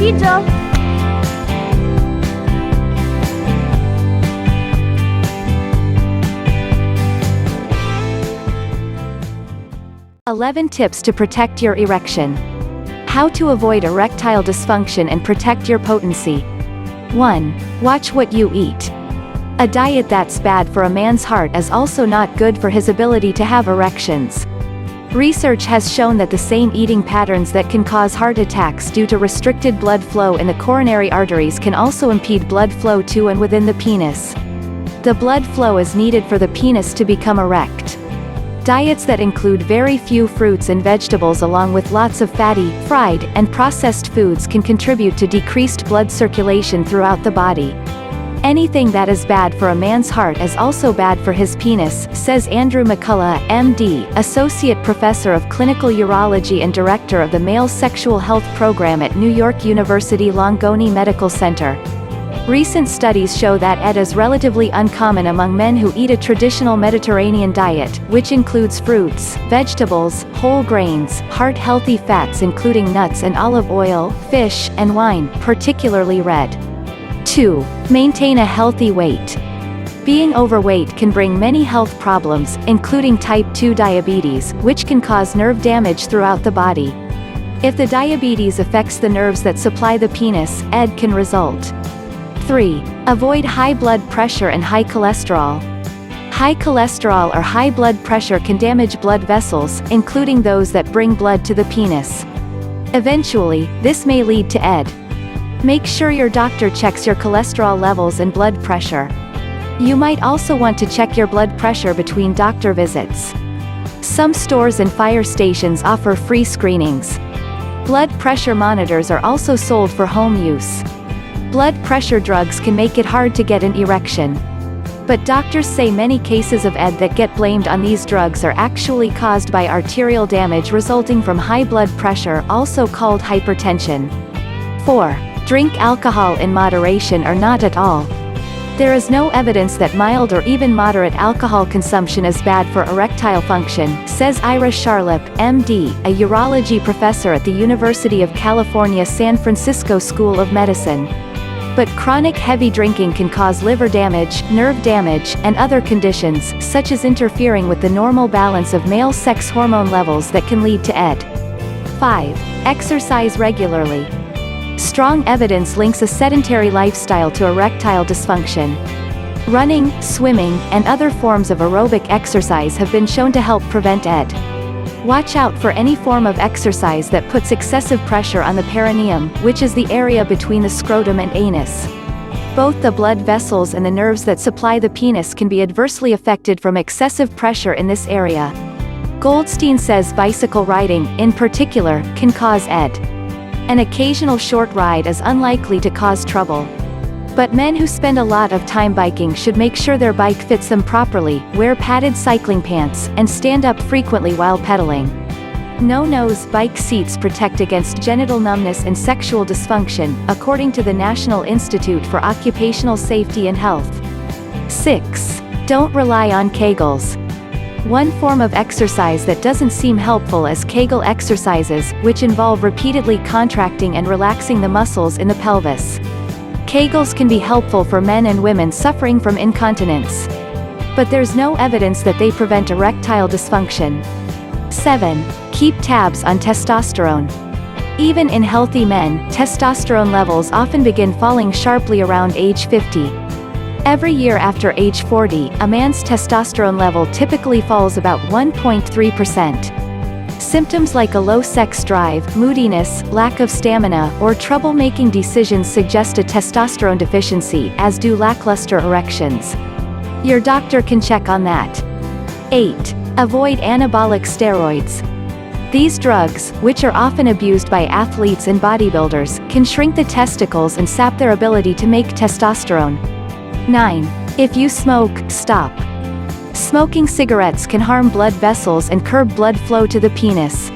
Pizza! 11 tips to protect your erection. How to avoid erectile dysfunction and protect your potency. 1. Watch what you eat. A diet that's bad for a man's heart is also not good for his ability to have erections. Research has shown that the same eating patterns that can cause heart attacks due to restricted blood flow in the coronary arteries can also impede blood flow to and within the penis. The blood flow is needed for the penis to become erect. Diets that include very few fruits and vegetables along with lots of fatty, fried, and processed foods can contribute to decreased blood circulation throughout the body. Anything that is bad for a man's heart is also bad for his penis, says Andrew McCullough, MD, Associate Professor of Clinical Urology and Director of the Male Sexual Health Program at New York University Langone Medical Center. Recent studies show that ED is relatively uncommon among men who eat a traditional Mediterranean diet, which includes fruits, vegetables, whole grains, heart-healthy fats including nuts and olive oil, fish, and wine, particularly red. 2. Maintain a healthy weight. Being overweight can bring many health problems, including type 2 diabetes, which can cause nerve damage throughout the body. If the diabetes affects the nerves that supply the penis, ED can result. 3. Avoid high blood pressure and high cholesterol. High cholesterol or high blood pressure can damage blood vessels, including those that bring blood to the penis. Eventually, this may lead to ED. Make sure your doctor checks your cholesterol levels and blood pressure. You might also want to check your blood pressure between doctor visits. Some stores and fire stations offer free screenings. Blood pressure monitors are also sold for home use. Blood pressure drugs can make it hard to get an erection. But doctors say many cases of ED that get blamed on these drugs are actually caused by arterial damage resulting from high blood pressure, also called hypertension. 4. Drink alcohol in moderation or not at all. There is no evidence that mild or even moderate alcohol consumption is bad for erectile function, says Ira Charlip, MD, a urology professor at the University of California San Francisco School of Medicine. But chronic heavy drinking can cause liver damage, nerve damage, and other conditions, such as interfering with the normal balance of male sex hormone levels that can lead to ED. 5. Exercise regularly. Strong evidence links a sedentary lifestyle to erectile dysfunction. Running, swimming, and other forms of aerobic exercise have been shown to help prevent ED. Watch out for any form of exercise that puts excessive pressure on the perineum, which is the area between the scrotum and anus. Both the blood vessels and the nerves that supply the penis can be adversely affected from excessive pressure in this area. Goldstein says bicycle riding, in particular, can cause ED. An occasional short ride is unlikely to cause trouble. But men who spend a lot of time biking should make sure their bike fits them properly, wear padded cycling pants, and stand up frequently while pedaling. No-nose bike seats protect against genital numbness and sexual dysfunction, according to the National Institute for Occupational Safety and Health. 6. Don't rely on Kegels. One form of exercise that doesn't seem helpful is Kegel exercises, which involve repeatedly contracting and relaxing the muscles in the pelvis. Kegels can be helpful for men and women suffering from incontinence. But there's no evidence that they prevent erectile dysfunction. 7. Keep tabs on testosterone. Even in healthy men, testosterone levels often begin falling sharply around age 50. Every year after age 40, a man's testosterone level typically falls about 1.3%. Symptoms like a low sex drive, moodiness, lack of stamina, or trouble making decisions suggest a testosterone deficiency, as do lackluster erections. Your doctor can check on that. 8. Avoid anabolic steroids. These drugs, which are often abused by athletes and bodybuilders, can shrink the testicles and sap their ability to make testosterone. 9. If you smoke, stop. Smoking cigarettes can harm blood vessels and curb blood flow to the penis.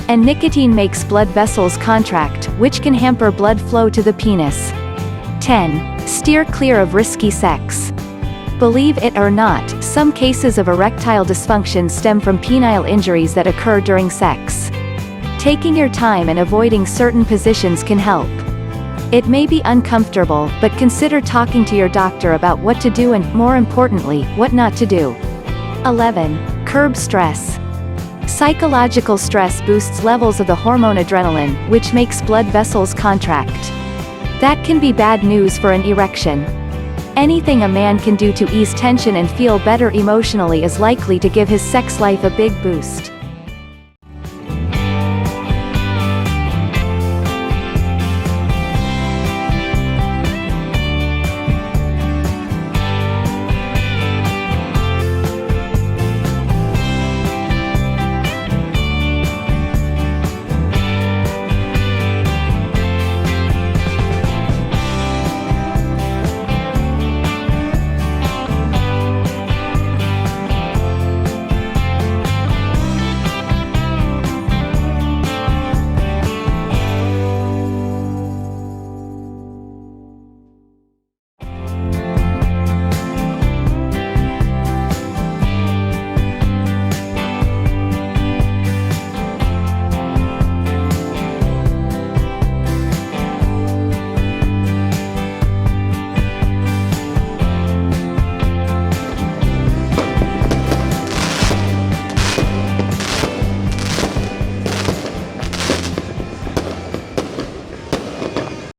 And nicotine makes blood vessels contract, which can hamper blood flow to the penis. 10. Steer clear of risky sex. Believe it or not, some cases of erectile dysfunction stem from penile injuries that occur during sex. Taking your time and avoiding certain positions can help. It may be uncomfortable, but consider talking to your doctor about what to do and, more importantly, what not to do. 11. Curb stress. Psychological stress boosts levels of the hormone adrenaline, which makes blood vessels contract. That can be bad news for an erection. Anything a man can do to ease tension and feel better emotionally is likely to give his sex life a big boost.